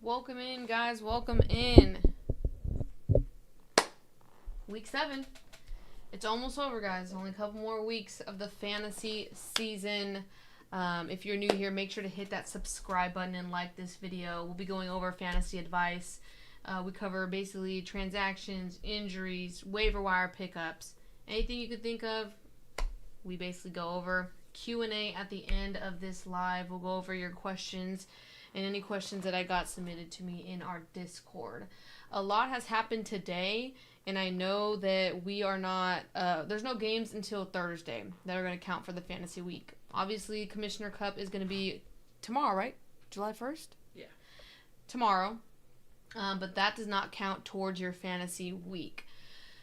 Welcome in, guys. Welcome in. Week 7. It's almost over, guys. Only a couple more weeks of the fantasy season. If you're new here, make sure to hit that subscribe button and like this video. We'll be going over fantasy advice. We cover basically transactions, injuries, waiver wire pickups, anything you could think of. We basically go over Q&A at the end of this live. We'll go over your questions and any questions that I got submitted to me in our Discord. A lot has happened today, and I know that we are not, there's no games until Thursday that are going to count for the fantasy week. Obviously, Commissioner Cup is going to be tomorrow, right? July 1st? Yeah. Tomorrow. But that does not count towards your fantasy week.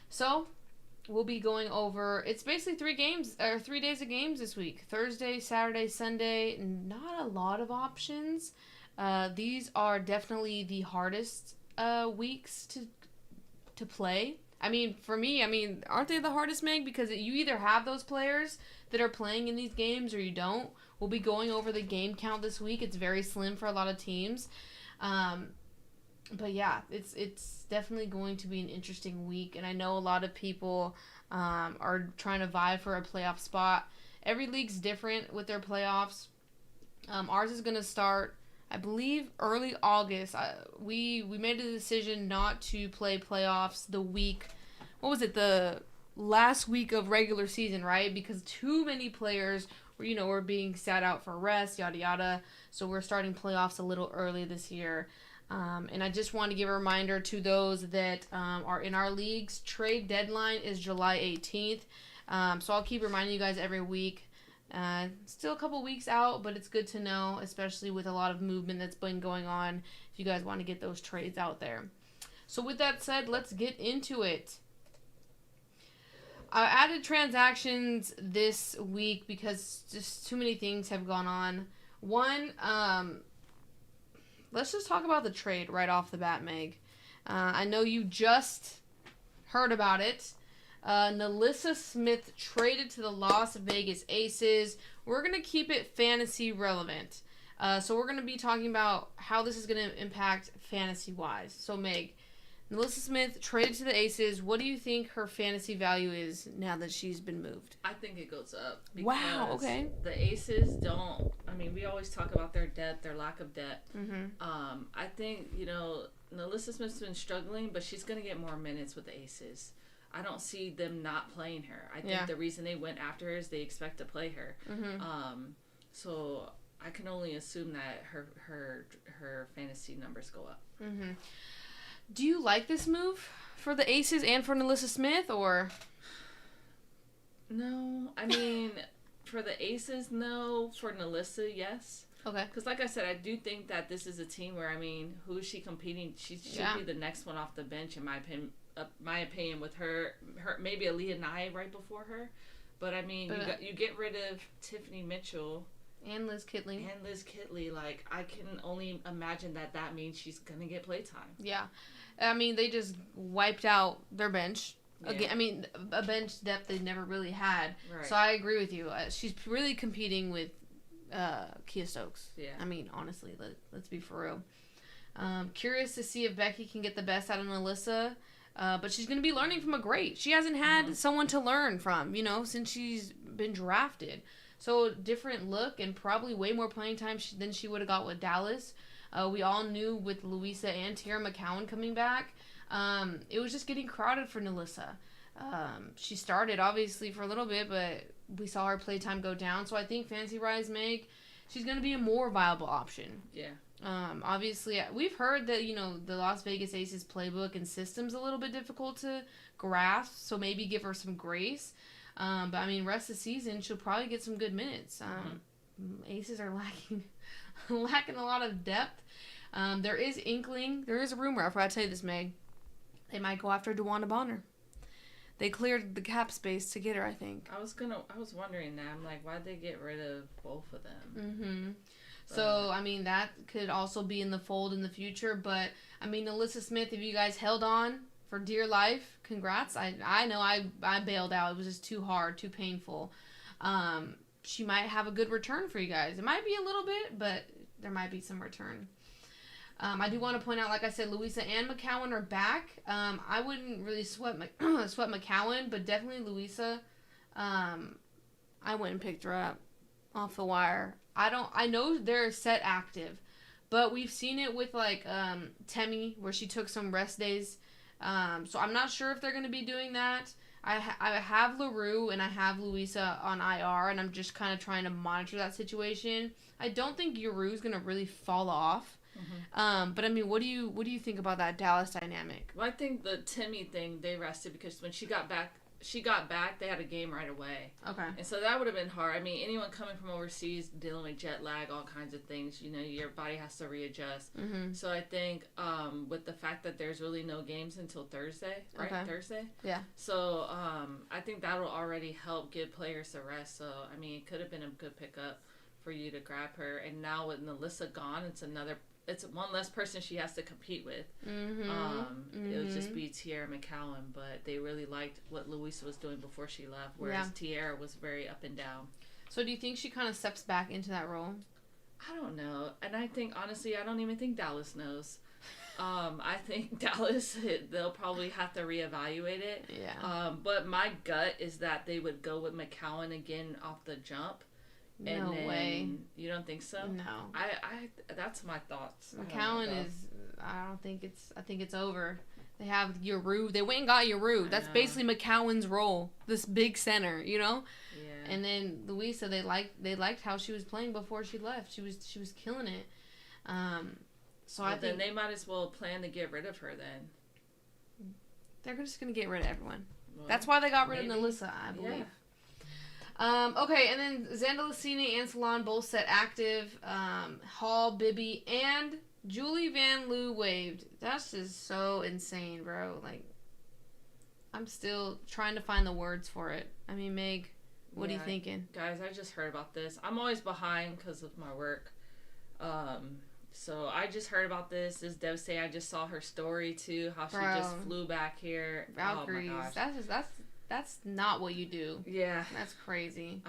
So, we'll be going over, it's basically 3 days of games this week. Thursday, Saturday, Sunday. Not a lot of options. These are definitely the hardest weeks to play. I mean, for me, aren't they the hardest, Meg? Because you either have those players that are playing in these games or you don't. We'll be going over the game count this week. It's very slim for a lot of teams. But yeah, it's definitely going to be an interesting week. And I know a lot of people are trying to vie for a playoff spot. Every league's different with their playoffs. Ours is going to start, I believe, early August. We made a decision not to play playoffs the week, the last week of regular season, right? Because too many players were being sat out for rest, yada yada. So we're starting playoffs a little early this year. And I just want to give a reminder to those that are in our leagues. Trade deadline is July 18th. So I'll keep reminding you guys every week. Still a couple weeks out, but it's good to know, especially with a lot of movement that's been going on, if you guys want to get those trades out there. So with that said, let's get into it. I added transactions this week because just too many things have gone on. One, let's just talk about the trade right off the bat, Meg. I know you just heard about it. Nalissa Smith traded to the Las Vegas Aces. We're going to keep it fantasy relevant. So we're going to be talking about how this is going to impact fantasy-wise. So, Meg, Nalissa Smith traded to the Aces. What do you think her fantasy value is now that she's been moved? I think it goes up. Wow, okay. The Aces don't, we always talk about their depth, their lack of depth. Mm-hmm. I think, Nalissa Smith's been struggling, but she's going to get more minutes with the Aces. I don't see them not playing her. I think the reason they went after her is they expect to play her. Mm-hmm. So I can only assume that her fantasy numbers go up. Mm-hmm. Do you like this move for the Aces and for Nalissa Smith, or? No. For the Aces, no. For Nalissa, yes. Okay. Because like I said, I do think that this is a team where, who is she competing? She should be the next one off the bench, in my opinion, with her maybe Aaliyah Nye right before her. But, you get rid of Tiffany Mitchell. And Liz Kitley. Like, I can only imagine that means she's going to get playtime. Yeah. They just wiped out their bench. Yeah. Again, a bench depth they never really had. Right. So I agree with you. She's really competing with Kia Stokes. Yeah. Honestly, let's be for real. Curious to see if Becky can get the best out of Nalissa. But she's going to be learning from a great. She hasn't had someone to learn from, since she's been drafted. So different look and probably way more playing time than she would have got with Dallas. We all knew with Louisa and Tara McCowan coming back, it was just getting crowded for Nalissa. She started obviously for a little bit, but we saw her play time go down. So I think Fancy Rise Meg, she's going to be a more viable option. Yeah. Obviously, we've heard that, the Las Vegas Aces playbook and system's a little bit difficult to grasp, so maybe give her some grace. But, rest of the season, she'll probably get some good minutes. Aces are lacking a lot of depth. There is a rumor, I forgot to tell you this, Meg. They might go after DeWanda Bonner. They cleared the cap space to get her, I think. I was wondering that. I'm like, why'd they get rid of both of them? Mm-hmm. So, that could also be in the fold in the future. But, Nalissa Smith, if you guys held on for dear life, congrats. I know I bailed out. It was just too hard, too painful. She might have a good return for you guys. It might be a little bit, but there might be some return. I do want to point out, like I said, Louisa and McCowan are back. I wouldn't really sweat McCowan, but definitely Louisa. I went and picked her up off the wire. I know they're set active, but we've seen it with like Temi, where she took some rest days. So I'm not sure if they're going to be doing that. I have LaRue and I have Louisa on IR, and I'm just kind of trying to monitor that situation. I don't think LaRue's going to really fall off. Mm-hmm. But I mean, what do you think about that Dallas dynamic? Well, I think the Temi thing, they rested because when she got back, they had a game right away. Okay. And so that would have been hard. I mean, anyone coming from overseas, dealing with jet lag, all kinds of things, your body has to readjust. Mm-hmm. So I think with the fact that there's really no games until Thursday, right? Okay. Thursday? Yeah. So I think that'll already help give players the rest. So, I mean, it could have been a good pickup for you to grab her. And now with Nalissa gone, it's one less person she has to compete with. Mm-hmm. It would just be Tiara McCowan, but they really liked what Louisa was doing before she left, whereas Tiara was very up and down. So do you think she kind of steps back into that role? I don't know. And I think, honestly, I don't even think Dallas knows. I think Dallas, they'll probably have to reevaluate it. Yeah. But my gut is that they would go with McCowan again off the jump. No way. You don't think so? No. I that's my thoughts. McCowan I think it's over. They have Yaru. They went and got Yaru. That's basically McCowan's role. This big center, Yeah. And then Louisa, they liked how she was playing before she left. She was killing it. So I think then they might as well plan to get rid of her then. They're just gonna get rid of everyone. Well, that's why they got rid of Nalissa, I believe. Yeah. Okay, and then Xanda Licini and Salon both set active. Hall, Bibby, and Julie Van Loo waived. That's just so insane, bro. Like, I'm still trying to find the words for it. I mean, Meg, what are you thinking? Guys, I just heard about this. I'm always behind because of my work. So I just heard about this. This is devastating. I just saw her story, too, how she just flew back here. Valkyries. Oh, my gosh. That's not what you do. Yeah. That's crazy.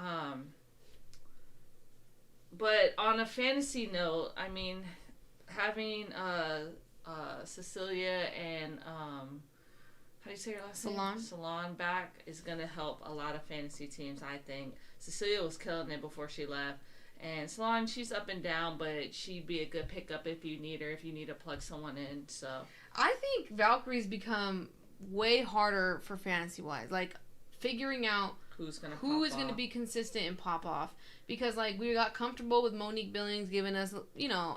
But on a fantasy note, I mean, having Cecilia and how do you say your last name? Salon back is going to help a lot of fantasy teams, I think. Cecilia was killing it before she left. And Salon, she's up and down, but she'd be a good pickup if you need her, if you need to plug someone in. So I think Valkyrie's become way harder for fantasy wise, like figuring out who is going to be consistent and pop off, because like we got comfortable with Monique Billings giving us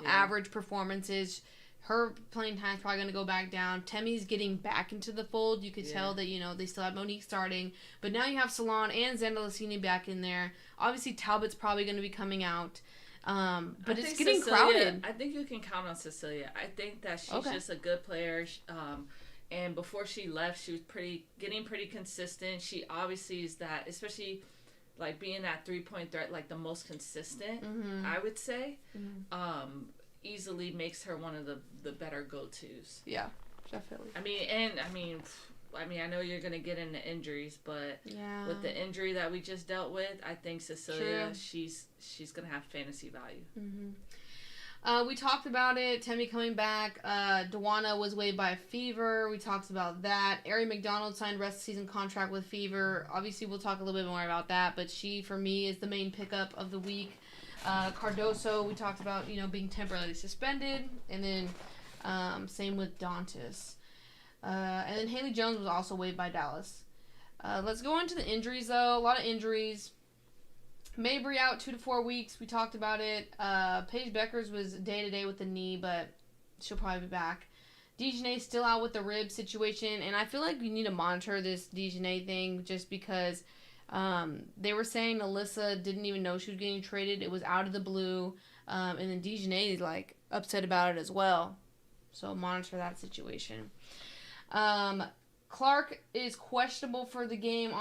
average performances. Her playing time's probably going to go back down. Temi's getting back into the fold. You could tell that they still have Monique starting, but now you have Salon and Xanda Licini back in there. Obviously Talbot's probably going to be coming out, but it's getting crowded. I think you can count on Cecilia. I think that she's just a good player. And before she left, she was getting pretty consistent. She obviously is that, especially like being that 3-point threat, like the most consistent, I would say, easily makes her one of the better go-tos. Yeah, definitely. I mean, I know you're going to get into injuries, but with the injury that we just dealt with, I think Cecilia, she's going to have fantasy value. Mm-hmm. We talked about it. Temi coming back. Dewana was waived by Fever. We talked about that. Ari McDonald signed rest of season contract with Fever. Obviously, we'll talk a little bit more about that, but she, for me, is the main pickup of the week. Cardoso, we talked about, being temporarily suspended. And then same with Dantas. And then Haley Jones was also waived by Dallas. Let's go into the injuries, though. A lot of injuries. Mabry out 2 to 4 weeks. We talked about it. Paige Beckers was day-to-day with the knee, but she'll probably be back. Dejanay still out with the rib situation, and I feel like we need to monitor this Dejanay thing just because they were saying Alyssa didn't even know she was getting traded. It was out of the blue, and then Dejanay is, upset about it as well. So monitor that situation. Clark is questionable for the game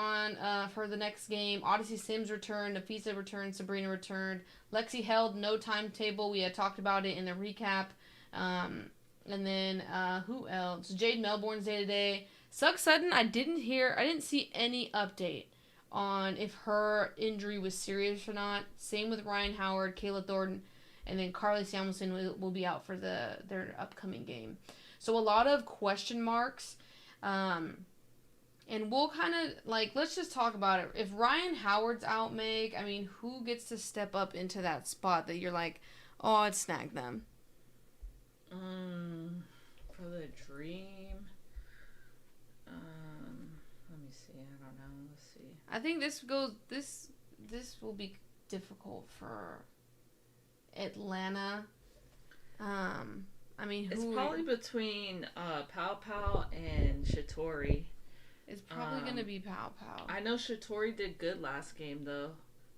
for the next game. Odyssey Sims returned. Nafisa returned. Sabrina returned. Lexi held no timetable. We had talked about it in the recap. And then who else? Jade Melbourne's day to day. Sugg Sutton, I didn't see any update on if her injury was serious or not. Same with Ryan Howard, Kayla Thornton, and then Carly Samuelson will be out for their upcoming game. So a lot of question marks. And we'll kind of, let's just talk about it. If Ryan Howard's out, Meg, I mean, who gets to step up into that spot that you're like, oh, I'd snag them? For the Dream, let me see. I don't know. Let's see. I think this will be difficult for Atlanta. I mean, it's probably between Pow Pow and Shatori. It's probably going to be Pow Pow. I know Shatori did good last game, though.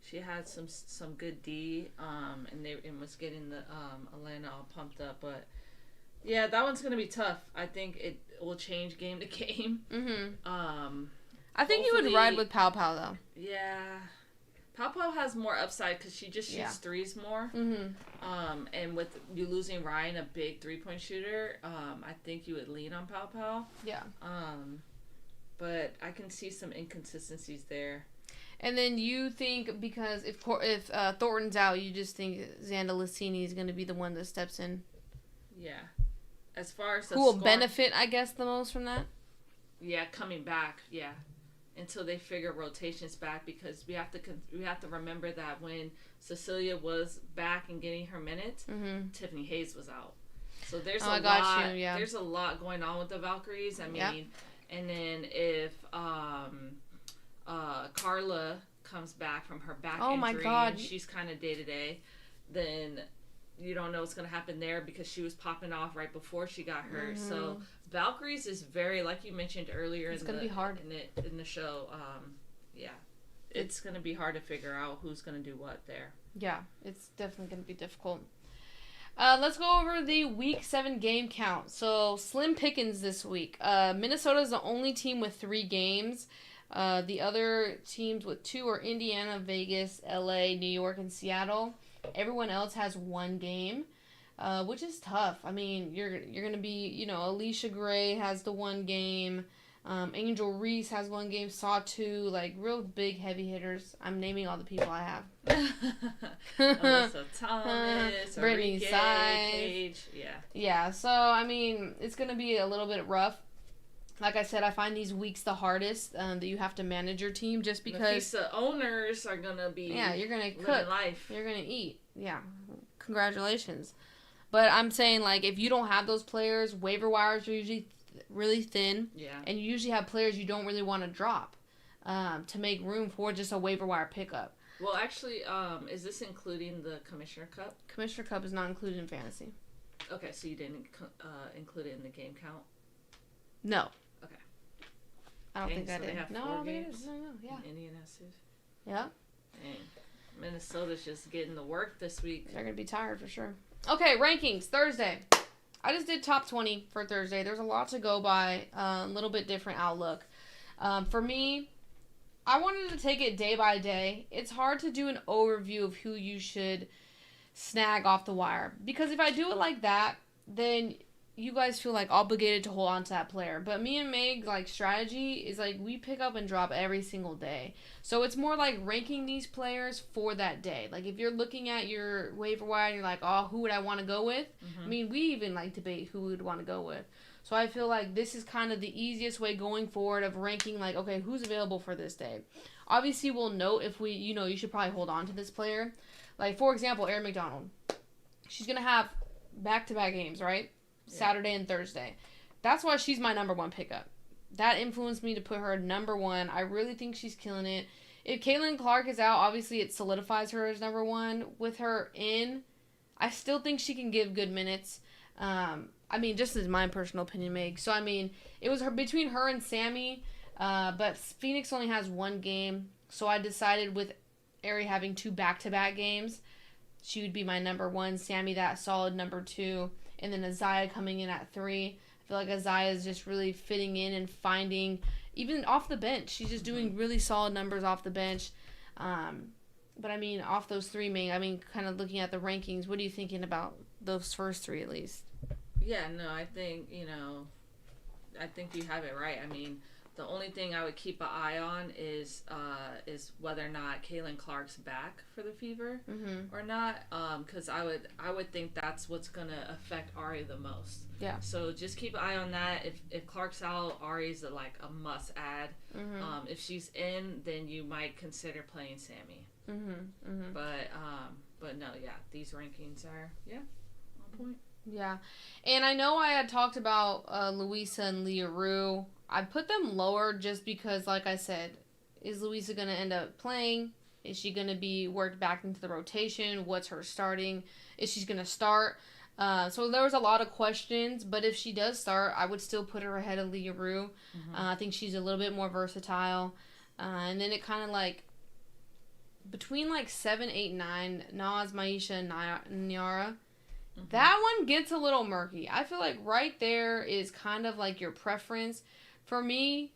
She had some good D, and was getting the Atlanta all pumped up. But, yeah, that one's going to be tough. I think it will change game to game. Mm-hmm. I think you would ride with Pow Pow, though. Yeah. Pow Pow has more upside because she just shoots threes more. Mm-hmm. And with you losing Ryan, a big three-point shooter, I think you would lean on Pow Pow. Yeah. But I can see some inconsistencies there. And then you think, because if Thornton's out, you just think Xanda Lassini is going to be the one that steps in? Yeah. As far as who will benefit, I guess, the most from that? Yeah, coming back, yeah. Until they figure rotations back, because we have to remember that when Cecilia was back and getting her minutes, Tiffany Hayes was out. So there's there's a lot going on with the Valkyries. I mean, and then if Carla comes back from her back injury, and she's kind of day-to-day, then you don't know what's going to happen there because she was popping off right before she got hurt. Mm-hmm. So Valkyries is very, like you mentioned earlier, it's going to be hard in the show. It's going to be hard to figure out who's going to do what there. Yeah, it's definitely going to be difficult. Let's go over the Week 7 game count. So, slim pickings this week. Minnesota is the only team with 3 games. The other teams with 2 are Indiana, Vegas, LA, New York, and Seattle. Everyone else has 1 game, which is tough. I mean, you're going to be, Alicia Gray has the 1 game. Angel Reese has 1 game. Saw 2, real big heavy hitters. I'm naming all the people I have. Alyssa Thomas, Brittany Sides. Yeah, so, I mean, it's going to be a little bit rough. Like I said, I find these weeks the hardest that you have to manage your team just because... The owners are going to be you're going to cook. Life. You're going to eat. Yeah. Congratulations. But I'm saying, if you don't have those players, waiver wires are usually really thin. Yeah. And you usually have players you don't really want to drop to make room for just a waiver wire pickup. Well, actually, is this including the Commissioner Cup? Commissioner Cup is not included in fantasy. Okay, so you didn't include it in the game count? No. Okay. I don't think I did. They have 4 games? No, yeah. Indiana has 2. Yeah. Dang. Minnesota's just getting the work this week. They're going to be tired for sure. Okay, rankings, Thursday. I just did top 20 for Thursday. There's a lot to go by, a little bit different outlook. For me, I wanted to take it day by day. It's hard to do an overview of who you should snag off the wire. Because if I do it like that, then you guys feel obligated to hold on to that player. But me and Meg, strategy is we pick up and drop every single day. So it's more ranking these players for that day. If you're looking at your waiver wire and you're oh, who would I want to go with? Mm-hmm. I mean, we even debate who we would want to go with. So I feel this is kind of the easiest way going forward of ranking okay, who's available for this day. Obviously, we'll note if we, you should probably hold on to this player. For example, Erin McDonald. She's going to have back-to-back games, right? Saturday and Thursday. That's why she's my number 1 pickup. That influenced me to put her number 1. I really think she's killing it. If Caitlin Clark is out, obviously it solidifies her as number 1. With her in, I still think she can give good minutes. I mean, just as my personal opinion, Meg. So, I mean, it was between her and Sammy, but Phoenix only has 1 game. So I decided with Ari having 2 back-to-back games, she would be my number 1. Sammy, that solid number 2. And then Isaiah coming in at 3. I feel like Isaiah is just really fitting in and finding, even off the bench. She's just doing really solid numbers off the bench. But, I mean, off those 3, kind of looking at the rankings, what are you thinking about those first 3 at least? Yeah, no, I think, I think you have it right. I mean, The only thing I would keep an eye on is whether or not Kaylin Clark's back for the Fever or not. Because I would think that's what's gonna affect Ari the most. Yeah. So just keep an eye on that. If Clark's out, Ari's like a must add. If she's in, then you might consider playing Sammy. But no, yeah, these rankings are on point. Yeah, and I know I had talked about Louisa and Leah Rue. I put them lower just because, like I said, is Louisa going to end up playing? Is she going to be worked back into the rotation? What's her starting? Is she going to start? So there was a lot of questions, but if she does start, I would still put her ahead of Leah Rue. I think she's a little bit more versatile. And then it kind of like, between like 7, 8, 9, Naz, Maisha, and Nyara, that one gets a little murky. I feel like right there is kind of like your preference. For me,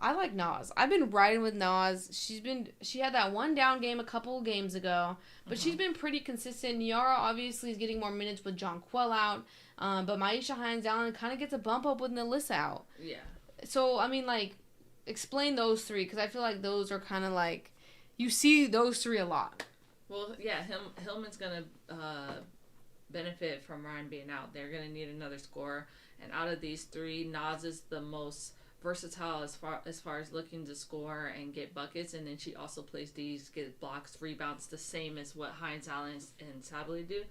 I like Naz. I've been riding with Naz. She had that one down game a couple of games ago, but she's been pretty consistent. Nyara obviously is getting more minutes with John Quell out, but Maisha Hines-Allen kind of gets a bump up with Nalissa out. Yeah. So, I mean, like, explain those three, because I feel like those are kind of like, you see those three a lot. Well, yeah, Hillman's going to benefit from Ryan being out. They're going to need another scorer. And out of these three, Naz is the most versatile as far as looking to score and get buckets. And then she also plays D's, get blocks, rebounds, the same as what Hines-Allen and Sabley do.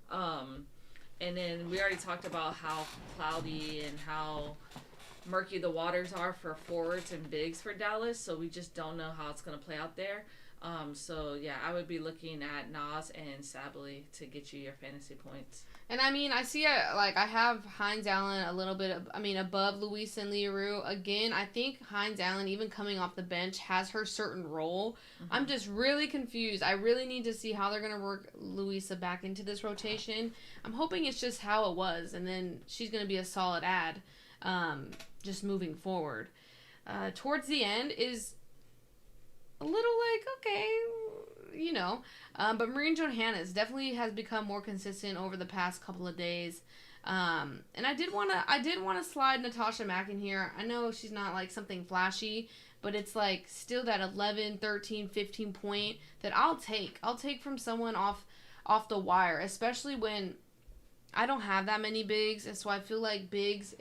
And then we already talked about how cloudy and how murky the waters are for forwards and bigs for Dallas. So we just don't know how it's going to play out there. So, yeah, I would be looking at Naz and Sabley to get you your fantasy points. And, I mean, I see, I have Hines-Allen a little bit, above Louisa and Leah Rue. Again, I think Hines-Allen, even coming off the bench, has her certain role. I'm just really confused. I really need to see how they're going to work Louisa back into this rotation. I'm hoping it's just how it was, and then she's going to be a solid add just moving forward. Towards the end is a little like, okay, you know. But Maureen Johannes definitely has become more consistent over the past couple of days. And I did want to slide Natasha Mack in here. I know she's not like something flashy, but it's like still that 11, 13, 15 point that I'll take. I'll take from someone off the wire, especially when I don't have that many bigs. And so I feel like bigs,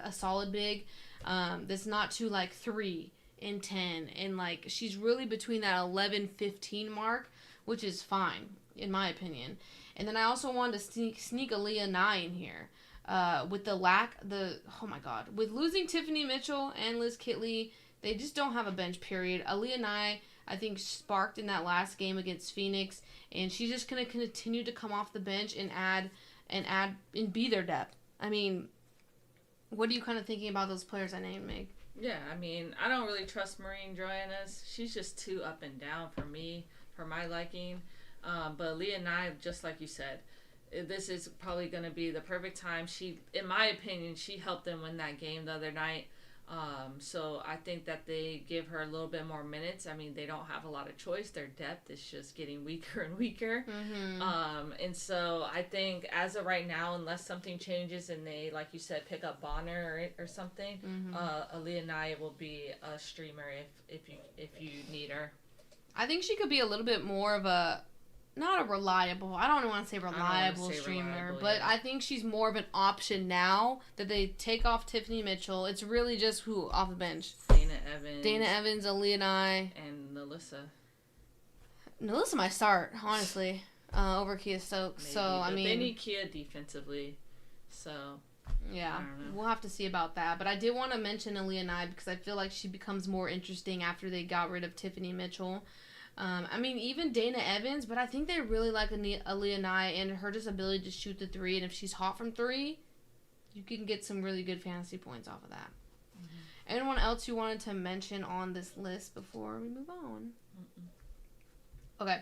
a solid big, that's not too like 3 and 10, and like she's really between that 11, 15 mark, which is fine in my opinion. And then I also wanted to sneak Aaliyah Nye in here. With with losing Tiffany Mitchell and Liz Kitley, they just don't have a bench period. Aaliyah Nye, I think, sparked in that last game against Phoenix, and she's just gonna continue to come off the bench and add and be their depth. I mean, what are you kind of thinking about those players I named, Meg? Yeah, I mean, I don't really trust Maureen Johannes. She's just too up and down for me, for my liking. But Leah Nye, just like you said, this is probably going to be the perfect time. In my opinion, she helped them win that game the other night. So I think that they give her a little bit more minutes. I mean, they don't have a lot of choice. Their depth is just getting weaker and weaker. And so I think as of right now, unless something changes and they, like you said, pick up Bonner or something, Aaliyah Nye will be a streamer if you need her. I think she could be a little bit more of not a reliable, I don't want to say reliable streamer, but yeah. I think she's more of an option now that they take off Tiffany Mitchell. It's really just who off the bench? Dana Evans, Aaliyah Nye, and Nalissa. Nalissa might start, honestly, over Kia Stokes. Maybe, so, I mean, they need Kia defensively, so... Yeah, we'll have to see about that. But I did want to mention Aaliyah Nye because I feel like she becomes more interesting after they got rid of Tiffany Mitchell. I mean, even Dana Evans, but I think they really like Aaliyah Nye and her just ability to shoot the 3. And if she's hot from 3, you can get some really good fantasy points off of that. Anyone else you wanted to mention on this list before we move on? Okay.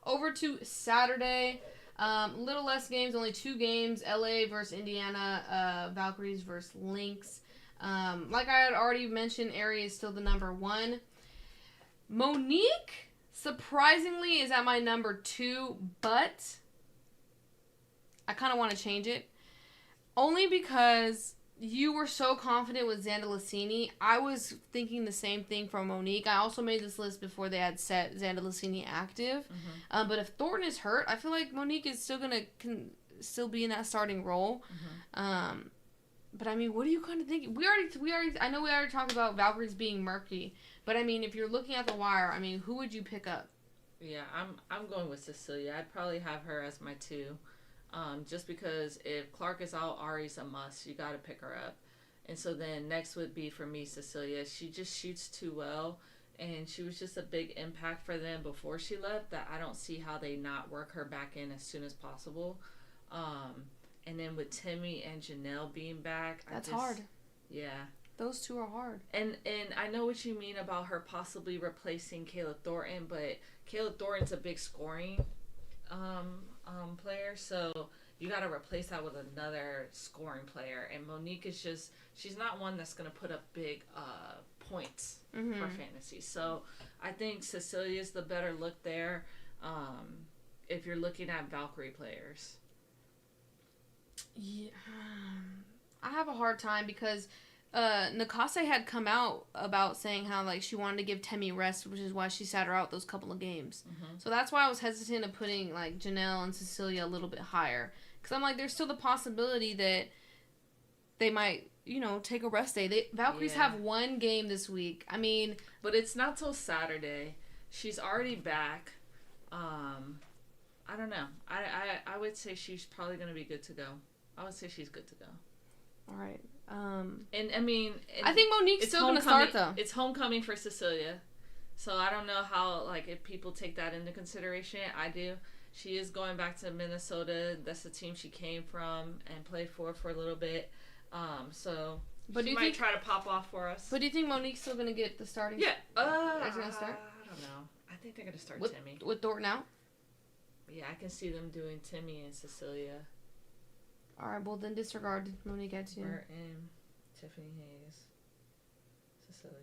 Over to Saturday. Little less games, only 2 games. LA versus Indiana, Valkyries versus Lynx. Like I had already mentioned, Aerie is still the number 1. Monique, surprisingly, is at my number 2, but I kind of want to change it. Only because you were so confident with Zandalicini. I was thinking the same thing for Monique. I also made this list before they had set Zandalicini active. Mm-hmm. But if Thornton is hurt, I feel like Monique is still can still be in that starting role. Mm-hmm. But I mean, what do you kind of think? We already. I know we already talked about Valkyrie's being murky, but I mean, if you're looking at the wire, I mean, who would you pick up? Yeah, I'm going with Cecilia. I'd probably have her as my 2. Just because if Clark is out, Ari's a must. You got to pick her up. And so then next would be for me, Cecilia. She just shoots too well, and she was just a big impact for them before she left that I don't see how they not work her back in as soon as possible. And then with Timmy and Janelle being back, that's hard. Yeah. Those 2 are hard. And I know what you mean about her possibly replacing Kayla Thornton, but Kayla Thornton's a big scoring player, so you got to replace that with another scoring player. And Monique is just, she's not one that's going to put up big points for fantasy. So I think Cecilia's the better look there if you're looking at Valkyrie players. Yeah, I have a hard time because Nakase had come out about saying how like she wanted to give Temi rest, which is why she sat her out those couple of games. Mm-hmm. So that's why I was hesitant of putting like Janelle and Cecilia a little bit higher, because I'm like, there's still the possibility that they might, take a rest day. Valkyries have 1 game this week. I mean, but it's not till Saturday. She's already back. I don't know. I would say she's probably going to be good to go. I would say she's good to go. All right. And I mean, I think Monique's still going to start though. It's homecoming for Cecilia, so I don't know how if people take that into consideration. I do. She is going back to Minnesota. That's the team she came from and played for a little bit. So but she might try to pop off for us. But do you think Monique's still going to get the starting? Yeah. Is going to start? I don't know. I think they're going to start Timmy with Thornton out. Yeah, I can see them doing Timmy and Cecilia. All right, well, then disregard Monique at 2. Burton, Tiffany Hayes, Cecilia.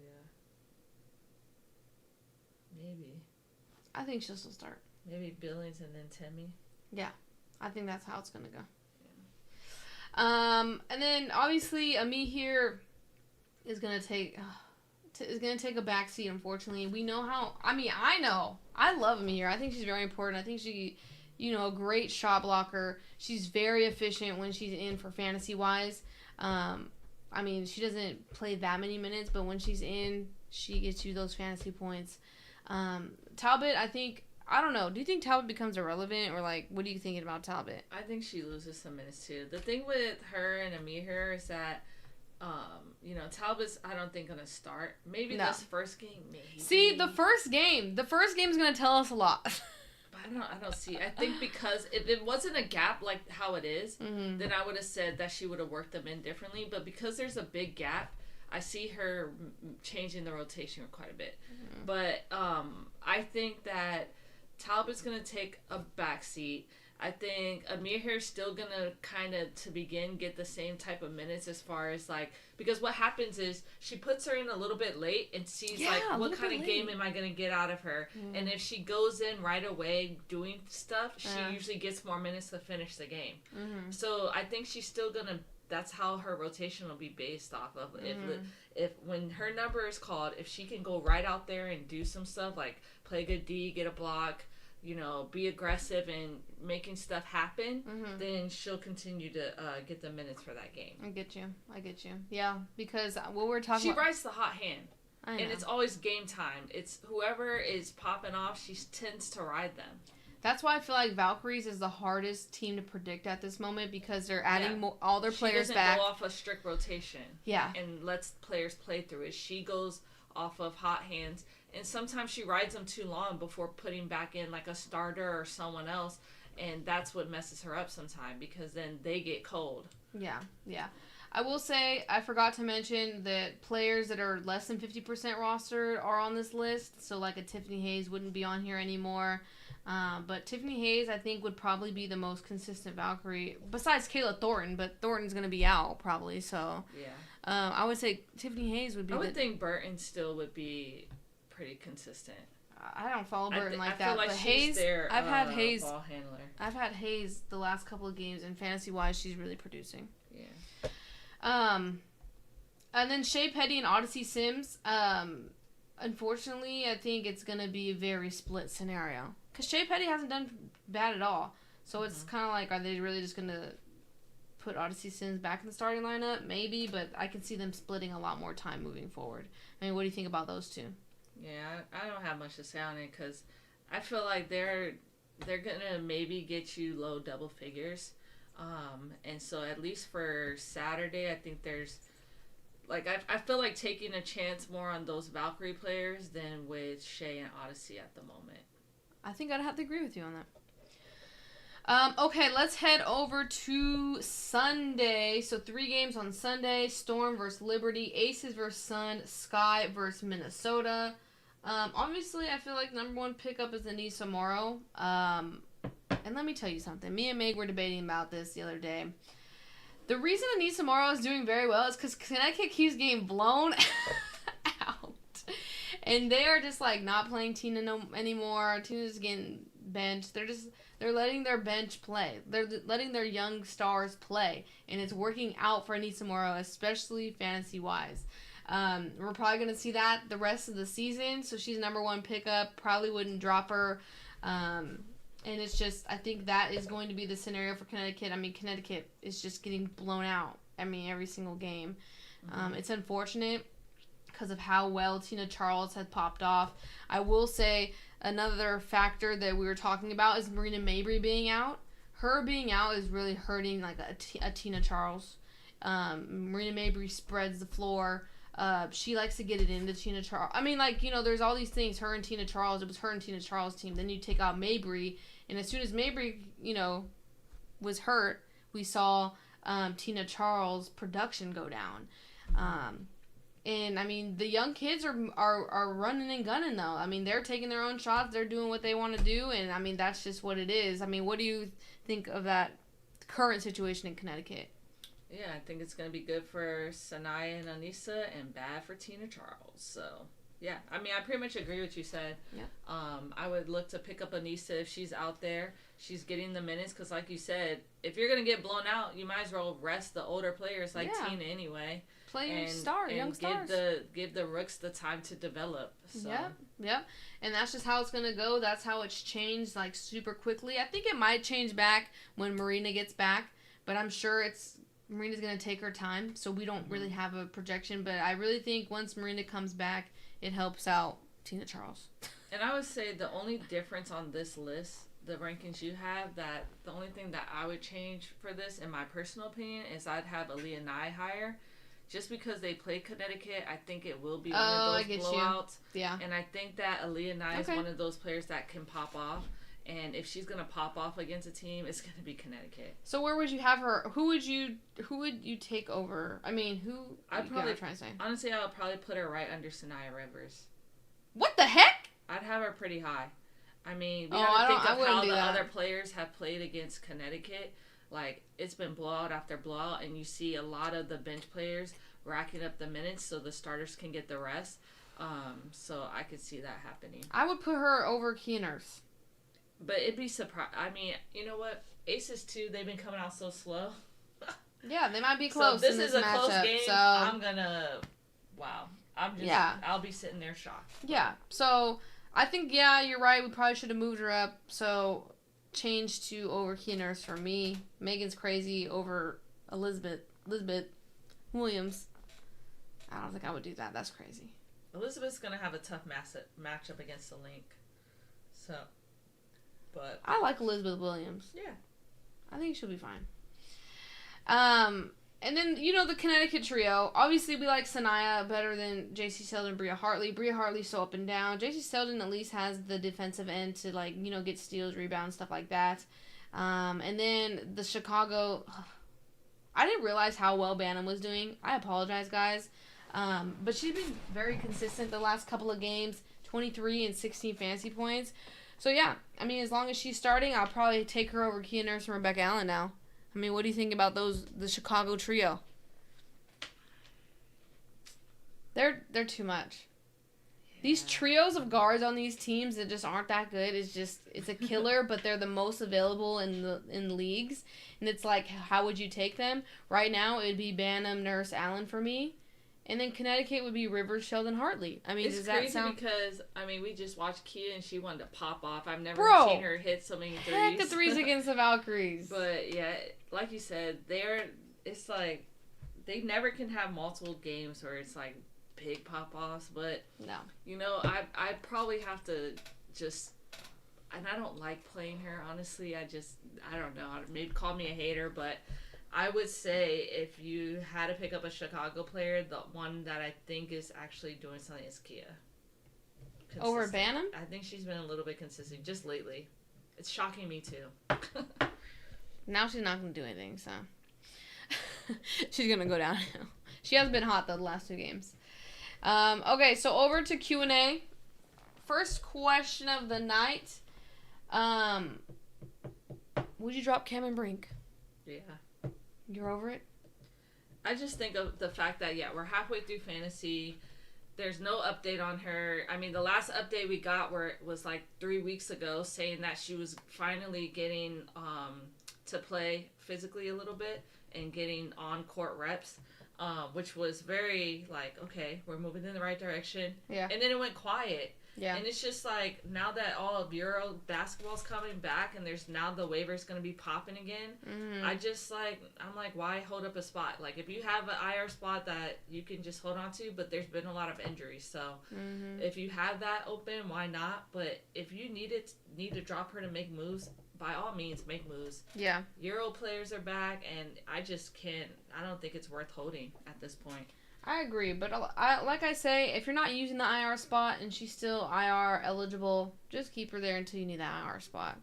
Maybe. I think she'll still start. Maybe Billings and then Timmy. Yeah, I think that's how it's going to go. Yeah. And then, obviously, Ami here is going to take a backseat, unfortunately. We know how... I know. I love Ami here. I think she's very important. I think she... a great shot blocker. She's very efficient when she's in for fantasy-wise. She doesn't play that many minutes, but when she's in, she gets you those fantasy points. Talbot, I don't know. Do you think Talbot becomes irrelevant, or, what are you thinking about Talbot? I think she loses some minutes, too. The thing with her and Amir is that, Talbot's, I don't think, going to start. Maybe this first game, maybe. See, the first game is going to tell us a lot. I don't see. I think because if it wasn't a gap like how it is, then I would have said that she would have worked them in differently. But because there's a big gap, I see her changing the rotation quite a bit. Mm-hmm. But I think that Talbot's going to take a backseat. I think Amir is still going to kind of, to begin, get the same type of minutes as far as, because what happens is she puts her in a little bit late and sees, what kind of game am I going to get out of her? Mm. And if she goes in right away doing stuff, she usually gets more minutes to finish the game. Mm-hmm. So I think she's still going to, that's how her rotation will be based off of. Mm-hmm. If when her number is called, if she can go right out there and do some stuff, like play good D, get a block, be aggressive and making stuff happen, then she'll continue to get the minutes for that game. I get you. Yeah, because what we're talking she about... rides the hot hand. And it's always game time. It's whoever is popping off, she tends to ride them. That's why I feel like Valkyries is the hardest team to predict at this moment, because they're adding all their players back. She doesn't go off a strict rotation. Yeah. And lets players play through it. She goes off of hot hands. And sometimes she rides them too long before putting back in a starter or someone else. And that's what messes her up sometimes, because then they get cold. Yeah. I will say, I forgot to mention that players that are less than 50% rostered are on this list. So a Tiffany Hayes wouldn't be on here anymore. But Tiffany Hayes, I think, would probably be the most consistent Valkyrie, besides Kayla Thornton. But Thornton's going to be out, probably. So yeah. I would say Tiffany Hayes would be... I would think Burton still would be... pretty consistent. I don't follow Burton like that, feel like but she's Hayes, I've had Hayes ball handler. I've had Hayes the last couple of games, and fantasy wise, she's really producing. Yeah. And then Shea Petty and Odyssey Sims. Unfortunately, I think it's going to be a very split scenario. Because Shea Petty hasn't done bad at all. So it's kind of like, are they really just going to put Odyssey Sims back in the starting lineup? Maybe, but I can see them splitting a lot more time moving forward. I mean, what do you think about those two? Yeah, I don't have much to say on it because I feel like they're going to maybe get you low double figures. And so at least for Saturday, I think there's... Like, I feel like taking a chance more on those Valkyrie players than with Shea and Odyssey at the moment. I think I'd have to agree with you on that. Okay, let's head over to Sunday. So 3 games on Sunday. Storm versus Liberty. Aces versus Sun. Sky versus Minnesota. Obviously, I feel like number 1 pickup is Anissa Morrow. And let me tell you something. Me and Meg were debating about this the other day. The reason Anissa Morrow is doing very well is because Connecticut keeps getting blown out. And they are just, like, not playing Tina anymore. Tina's getting benched. They're letting their bench play. They're letting their young stars play. And it's working out for Anissa Morrow, especially fantasy-wise. We're probably going to see that the rest of the season. So she's number 1 pickup. Probably wouldn't drop her. And it's just, I think that is going to be the scenario for Connecticut. I mean, Connecticut is just getting blown out. I mean, every single game. It's unfortunate because of how well Tina Charles had popped off. I will say another factor that we were talking about is Marina Mabry being out. Her being out is really hurting like a Tina Charles. Marina Mabry spreads the floor. She likes to get it into Tina Charles. I mean, like, you know, there's all these things. Her and Tina Charles. It was her and Tina Charles' team. Then you take out Mabry. And as soon as Mabry, you know, was hurt, we saw Tina Charles' production go down. And, I mean, the young kids are running and gunning, though. I mean, they're taking their own shots. They're doing what they want to do. And, I mean, that's just what it is. I mean, what do you think of that current situation in Connecticut? Yeah, I think it's going to be good for Sanaya and Anissa and bad for Tina Charles. So, yeah. I mean, I pretty much agree with what you said. Yeah. I would look to pick up Anissa if she's out there. She's getting the minutes because, like you said, if you're going to get blown out, you might as well rest the older players like Tina anyway. Play young stars. Give the rooks the time to develop. So. Yep. And that's just how it's going to go. That's how it's changed, like, super quickly. I think it might change back when Marina gets back, but I'm sure Marina's going to take her time, so we don't really have a projection. But I really think once Marina comes back, it helps out Tina Charles. And I would say the only difference on this list, the rankings you have, that the only thing that I would change for this, in my personal opinion, is I'd have Aaliyah Nye higher. Just because they play Connecticut, I think it will be one of those blowouts. Yeah. And I think that Aaliyah Nye is one of those players that can pop off. And if she's gonna pop off against a team, it's gonna be Connecticut. So where would you have her? Who would you take over? I mean, who? I'd probably try to say. Honestly, I would probably put her right under Sanaya Rivers. What the heck? I'd have her pretty high. I mean, we gotta think of how the other players have played against Connecticut. Like, it's been blowout after blowout, and you see a lot of the bench players racking up the minutes so the starters can get the rest. So I could see that happening. I would put her over Keeners. But it'd be surprised. I mean, you know what? Aces, too, they've been coming out so slow. Yeah, they might be close. So this is a matchup, close game. So I'm going to... Wow. I'll be sitting there shocked. Yeah. So I think, you're right. We probably should have moved her up. So change to over Keeners for me. Megan's crazy over Elizabeth Williams. I don't think I would do that. That's crazy. Elizabeth's going to have a tough matchup against the Link. So... But I like Elizabeth Williams. Yeah. I think she'll be fine. And then, you know, the Connecticut trio. Obviously, we like Sanaya better than JC Selden and Bria Hartley. Bria Hartley's so up and down. JC Selden at least has the defensive end to, like, you know, get steals, rebounds, stuff like that. And then the Chicago... I didn't realize how well Bannon was doing. I apologize, guys. But she's been very consistent the last couple of games. 23 and 16 fantasy points. So, yeah, I mean, as long as she's starting, I'll probably take her over Kia Nurse and Rebecca Allen now. I mean, what do you think about the Chicago trio? They're too much. These trios of guards on these teams that just aren't that good it's a killer, but they're the most available in leagues. And it's like, how would you take them? Right now, it would be Banham, Nurse, Allen for me. And then Connecticut would be Rivers, Sheldon, Hartley. I mean, it's does crazy that sound... because, I mean, we just watched Kia and she wanted to pop off. I've never seen her hit so many threes. Heck, the threes against the Valkyries. But, yeah, like you said, it's like, they never can have multiple games where it's like big pop-offs. But, no. You know, I probably have to just... And I don't like playing her, honestly. I don't know. Maybe call me a hater, but I would say if you had to pick up a Chicago player, the one that I think is actually doing something is Kia. Consistent. Over Banham? I think she's been a little bit consistent just lately. It's shocking me, too. Now she's not going to do anything, so. She's going to go downhill. She has been hot, though, the last 2 games. Okay, so over to Q&A. First question of the night. Would you drop Cameron Brink? Yeah. You're over it? I just think of the fact that, we're halfway through fantasy. There's no update on her. I mean, the last update we got was like 3 weeks ago saying that she was finally getting to play physically a little bit and getting on-court reps, which was very like, okay, we're moving in the right direction. Yeah. And then it went quiet. Yeah. And it's just like, now that all of Euro basketball's coming back and there's now the waiver's going to be popping again, I'm like, why hold up a spot? Like, if you have an IR spot that you can just hold on to, but there's been a lot of injuries. So, if you have that open, why not? But if you need to drop her to make moves, by all means, make moves. Yeah. Euro players are back, and I don't think it's worth holding at this point. I agree, but like I say, if you're not using the IR spot and she's still IR eligible, just keep her there until you need that IR spot.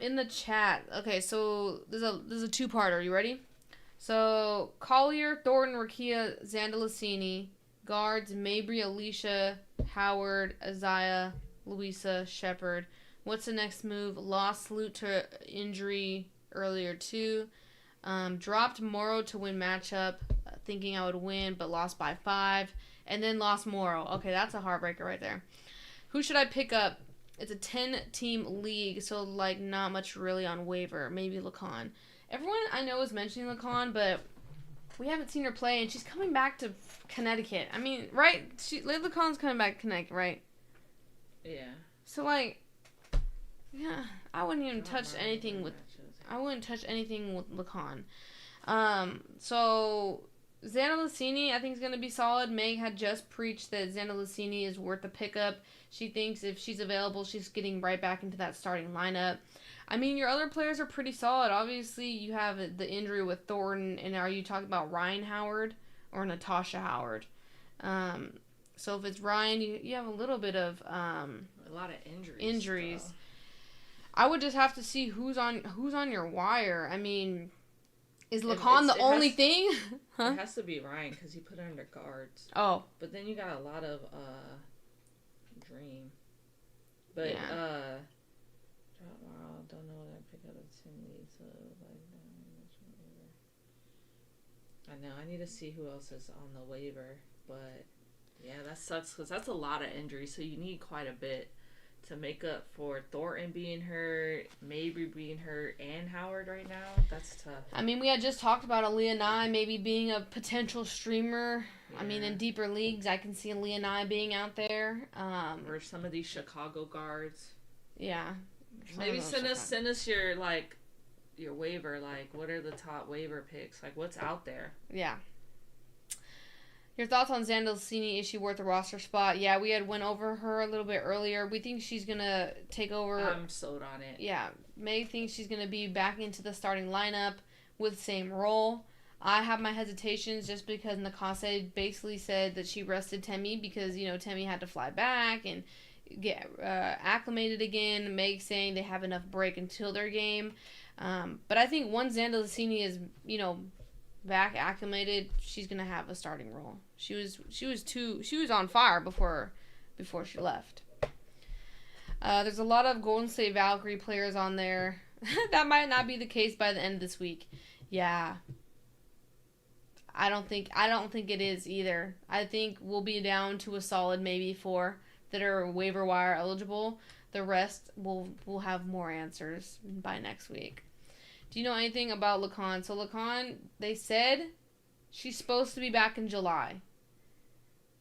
In the chat, okay, so there's a 2-parter. You ready? So Collier, Thornton, Rakia, Zandalasini, guards Mabry, Alicia, Howard, Isaiah, Louisa, Shepard. What's the next move? Lost Salute to injury earlier too. Dropped Morrow to win matchup, thinking I would win, but lost by 5. And then lost Morrow. Okay, that's a heartbreaker right there. Who should I pick up? It's a 10-team league, so, like, not much really on waiver. Maybe Lacan. Everyone I know is mentioning Lacan, but we haven't seen her play, and she's coming back to Connecticut. I mean, right? Lacan's coming back to Connecticut, right? Yeah. So, like, yeah, I wouldn't even touch anything with... I wouldn't touch anything with Lacan. So Zandalasini, I think, is going to be solid. Meg had just preached that Zandalasini is worth a pickup. She thinks if she's available, she's getting right back into that starting lineup. I mean, your other players are pretty solid. Obviously, you have the injury with Thornton, and are you talking about Ryan Howard or Natasha Howard? So if it's Ryan, you have a little bit of a lot of injuries. Though. I would just have to see who's on your wire. I mean, is Lacan the only thing? It has to be Ryan because he put her under guards. Oh. But then you got a lot of Dream. But yeah. Don't know what I pick up a 10 lead, so I know I need to see who else is on the waiver, but yeah, that sucks because that's a lot of injuries, so you need quite a bit to make up for Thornton being hurt, Mabry being hurt, and Howard right now. That's tough. I mean, we had just talked about Aaliyah Nye maybe being a potential streamer. Yeah. I mean, in deeper leagues, I can see Aaliyah Nye being out there. Or some of these Chicago guards. Yeah. Maybe send us your waiver. Like, what are the top waiver picks? Like, what's out there? Yeah. Your thoughts on Zandalasini? Is she worth a roster spot? Yeah, we had went over her a little bit earlier. We think she's going to take over. I'm sold on it. Yeah. Meg thinks she's going to be back into the starting lineup with the same role. I have my hesitations just because Nakase basically said that she rested Temi because, Temi had to fly back and get acclimated again. Meg saying they have enough break until their game. But I think once Zandalasini is, back acclimated, she's gonna have a starting role. She was on fire before she left. There's a lot of Golden State Valkyrie players on there. That might not be the case by the end of this week. Yeah. I don't think it is either. I think we'll be down to a solid maybe 4 that are waiver wire eligible. The rest will have more answers by next week. Do you know anything about Lacan? So Lacan, they said she's supposed to be back in July.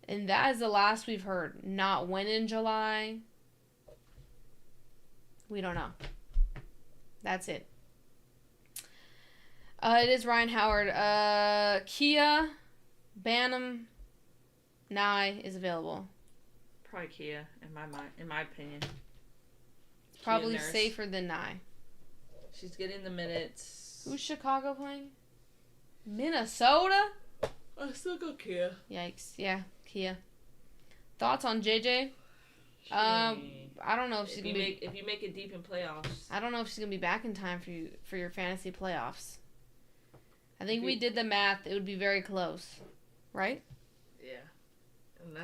And that is the last we've heard. Not when in July. We don't know. That's it. It is Ryan Howard. Kia, Bantam, Nye is available. Probably Kia, in my opinion. Probably safer than Nye. She's getting the minutes. Who's Chicago playing? Minnesota? I still go Kia. Yikes. Yeah, Kia. Thoughts on JJ? I don't know if she's gonna be. If you make it deep in playoffs. I don't know if she's gonna be back in time for your fantasy playoffs. I think we did the math. It would be very close, right? Yeah.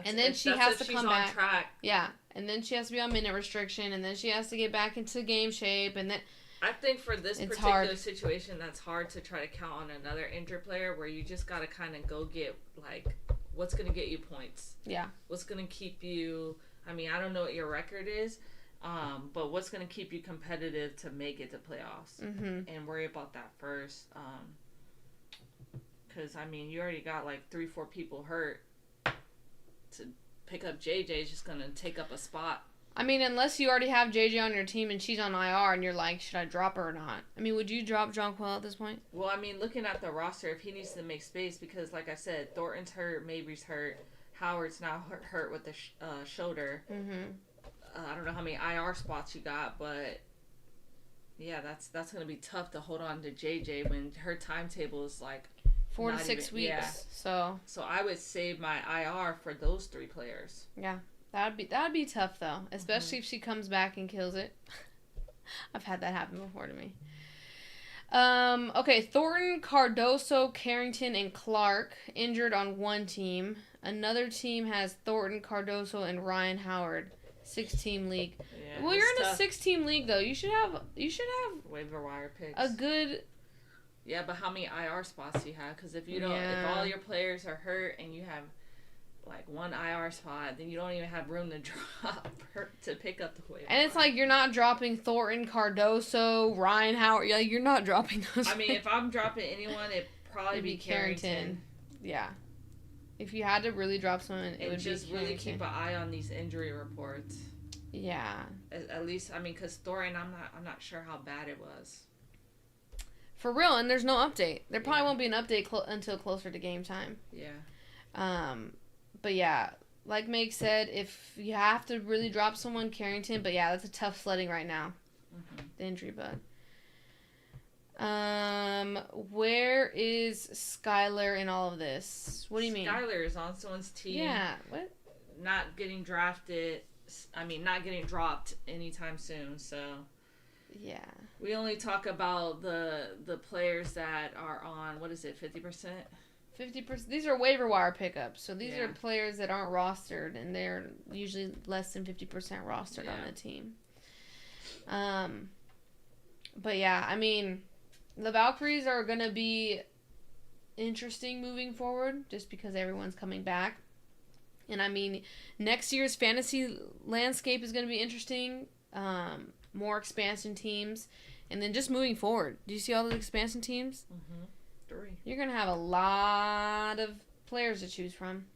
And then she has to come back. On track. Yeah, and then she has to be on minute restriction, and then she has to get back into game shape, and then. I think for this particular situation, that's hard to try to count on another injured player where you just got to kind of go get, like, what's going to get you points. Yeah. What's going to keep you, I mean, I don't know what your record is, but what's going to keep you competitive to make it to playoffs. Mm-hmm. And worry about that first. Because, I mean, you already got, like, 3-4 people hurt. To pick up JJ is just going to take up a spot. I mean, unless you already have JJ on your team and she's on IR and you're like, should I drop her or not? I mean, would you drop Jonquil at this point? Well, I mean, looking at the roster, if he needs to make space, because like I said, Thornton's hurt, Mabry's hurt, Howard's now hurt with the shoulder. Mm-hmm. I don't know how many IR spots you got, but yeah, that's going to be tough to hold on to JJ when her timetable is like 4 to 6 weeks. Yeah. So I would save my IR for those 3 players. Yeah. That'd be tough though, especially if she comes back and kills it. I've had that happen before to me. Okay, Thornton, Cardoso, Carrington, and Clark injured on one team. Another team has Thornton, Cardoso, and Ryan Howard. 6-team league. Yeah, well, you're in a 6-team league though. You should have waiver wire picks. A good. Yeah, but how many IR spots do you have? Because if you don't, if all your players are hurt and you have like 1 IR spot, then you don't even have room to drop to pick up the waiver. And it's like you're not dropping Thornton, Cardoso, Ryan Howard. Yeah, you're not dropping those. I mean, if I'm dropping anyone, it'd probably be Carrington. Yeah. If you had to really drop someone, it would just be Carrington. Really keep an eye on these injury reports. Yeah. At least, I mean, because Thornton, I'm not sure how bad it was. For real, and there's no update. There probably won't be an update until closer to game time. Yeah. But yeah, like Meg said, if you have to really drop someone, Carrington. But yeah, that's a tough sledding right now. Mm-hmm. The injury bug. Where is Skylar in all of this? What do you mean? Skylar is on someone's team. Yeah. What? Not getting drafted. I mean, not getting dropped anytime soon. So. Yeah. We only talk about the players that are on, what is it, 50%? 50%. These are waiver wire pickups. So these are players that aren't rostered, and they're usually less than 50% rostered on the team. But yeah, I mean, the Valkyries are going to be interesting moving forward just because everyone's coming back. And I mean, next year's fantasy landscape is going to be interesting. More expansion teams. And then just moving forward. Do you see all those expansion teams? Mm-hmm. 3. You're going to have a lot of players to choose from.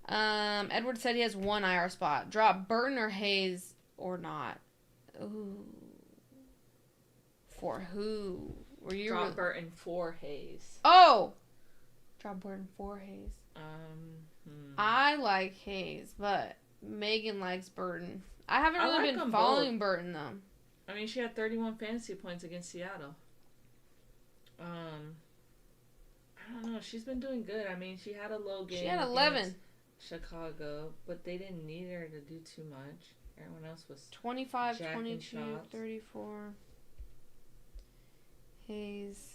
Edward said he has 1 IR spot. Drop Burton or Hayes or not. Ooh. For who? Were you Drop Burton for Hayes. Oh! Drop Burton for Hayes. I like Hayes, but Megan likes Burton. I haven't really been following Burton, though. I mean, she had 31 fantasy points against Seattle. I don't know. She's been doing good. I mean, she had a low game. She had 11. Chicago, but they didn't need her to do too much. Everyone else was 25, 22, 34. Hayes.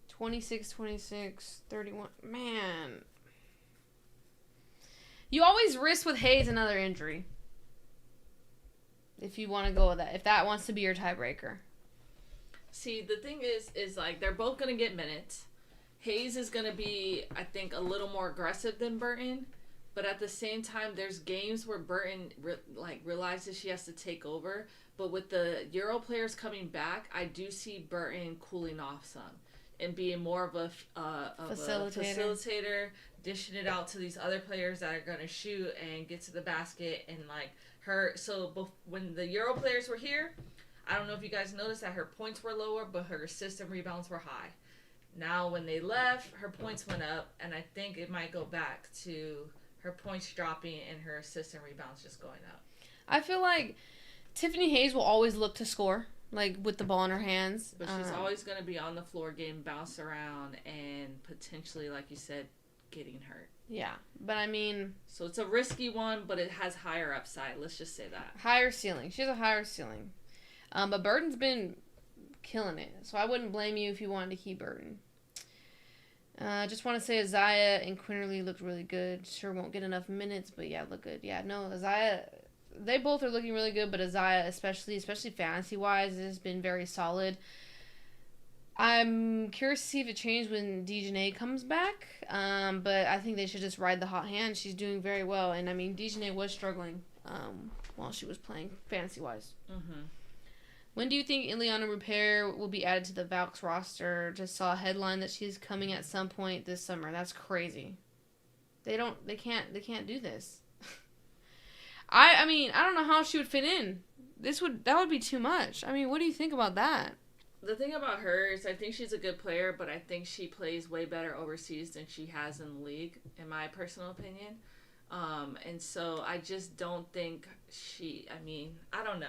26, 26, 31. Man. You always risk with Hayes another injury. If you want to go with that. If that wants to be your tiebreaker. See, the thing is like they're both gonna get minutes. Hayes is gonna be, I think, a little more aggressive than Burton, but at the same time, there's games where Burton realizes she has to take over. But with the Euro players coming back, I do see Burton cooling off some and being more of a facilitator, dishing it out to these other players that are gonna shoot and get to the basket and like her. So when the Euro players were here, I don't know if you guys noticed that her points were lower, but her assists and rebounds were high. Now, when they left, her points went up, and I think it might go back to her points dropping and her assists and rebounds just going up. I feel like Tiffany Hayes will always look to score, like with the ball in her hands. But she's always going to be on the floor, getting bounced around, and potentially, like you said, getting hurt. Yeah, but I mean... So it's a risky one, but it has higher upside. Let's just say that. Higher ceiling. She has a higher ceiling. But Burton's been killing it, so I wouldn't blame you if you wanted to keep Burton. Just want to say Isaiah and Quinterly looked really good. Sure won't get enough minutes, but yeah, look good. Yeah, no, Isaiah, they both are looking really good, but Isaiah especially fantasy-wise has been very solid. I'm curious to see if it changes when Dejanay comes back, but I think they should just ride the hot hand. She's doing very well, and I mean, Dejanay was struggling while she was playing fantasy-wise. Mm-hmm. When do you think Ileana Rupert will be added to the Valks roster? Just saw a headline that she's coming at some point this summer. That's crazy. They can't do this. I mean, I don't know how she would fit in. That would be too much. I mean, what do you think about that? The thing about her is I think she's a good player, but I think she plays way better overseas than she has in the league, in my personal opinion. And so I just don't think I don't know.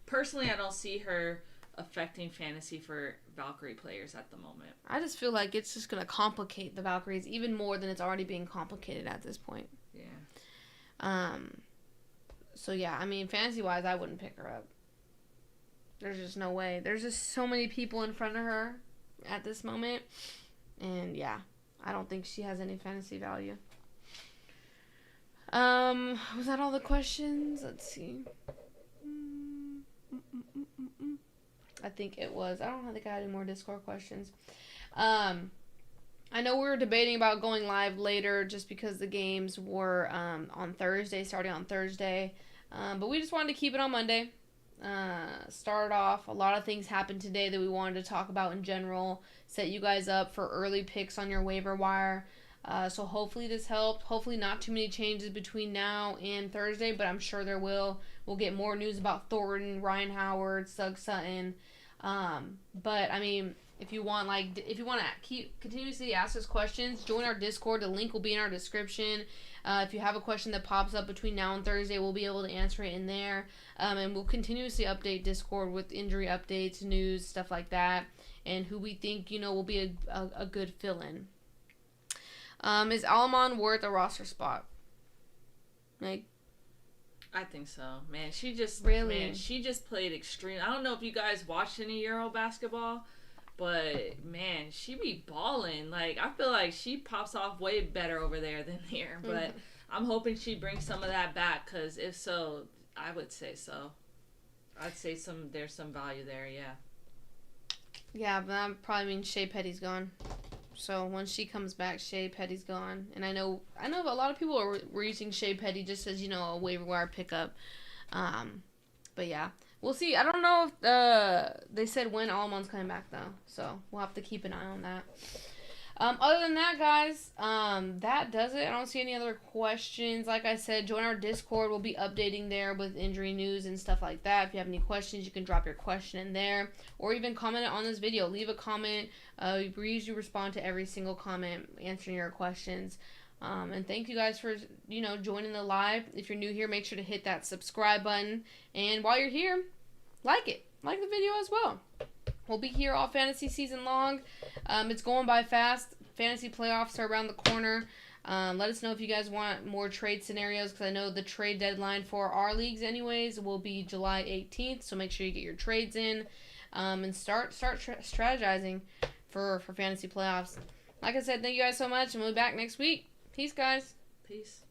Personally, I don't see her affecting fantasy for Valkyrie players at the moment. I just feel like it's just going to complicate the Valkyries even more than it's already being complicated at this point. Yeah. So, yeah, I mean, fantasy-wise, I wouldn't pick her up. There's just no way. There's just so many people in front of her at this moment. And, yeah, I don't think she has any fantasy value. Was that all the questions? Let's see. I think it was. I don't think I had any more Discord questions. I know we were debating about going live later just because the games were on Thursday, starting on Thursday. But we just wanted to keep it on Monday. Start off. A lot of things happened today that we wanted to talk about in general. Set you guys up for early picks on your waiver wire. So hopefully this helped. Hopefully not too many changes between now and Thursday, but I'm sure there will. We'll get more news about Thornton, Ryan Howard, Sugg Sutton. But I mean, if you want to continuously ask us questions, join our Discord. The link will be in our description. If you have a question that pops up between now and Thursday, we'll be able to answer it in there. And we'll continuously update Discord with injury updates, news, stuff like that, and who we think will be a good fill-in. Is Alamon worth a roster spot? Like, I think so. Man, she just played extreme. I don't know if you guys watched any Euro basketball, but man, she be balling. Like, I feel like she pops off way better over there than here. But I'm hoping she brings some of that back, because if so, I would say so. I'd say there's some value there, yeah. Yeah, but that probably means Shea Petty's gone. So once she comes back, Shea Petty's gone. And I know a lot of people were using Shea Petty just as, a waiver wire pickup. But yeah, we'll see. I don't know if they said when Alamon's coming back, though. So we'll have to keep an eye on that. Other than that, guys, that does it. I don't see any other questions. Like I said, join our Discord. We'll be updating there with injury news and stuff like that. If you have any questions, you can drop your question in there. Or even comment on this video. Leave a comment. We usually respond to every single comment, answering your questions. And thank you guys for, joining the live. If you're new here, make sure to hit that subscribe button. And while you're here, like it. Like the video as well. We'll be here all fantasy season long. It's going by fast. Fantasy playoffs are around the corner. Let us know if you guys want more trade scenarios, because I know the trade deadline for our leagues anyways will be July 18th. So make sure you get your trades in and start strategizing for fantasy playoffs. Like I said, thank you guys so much, and we'll be back next week. Peace, guys. Peace.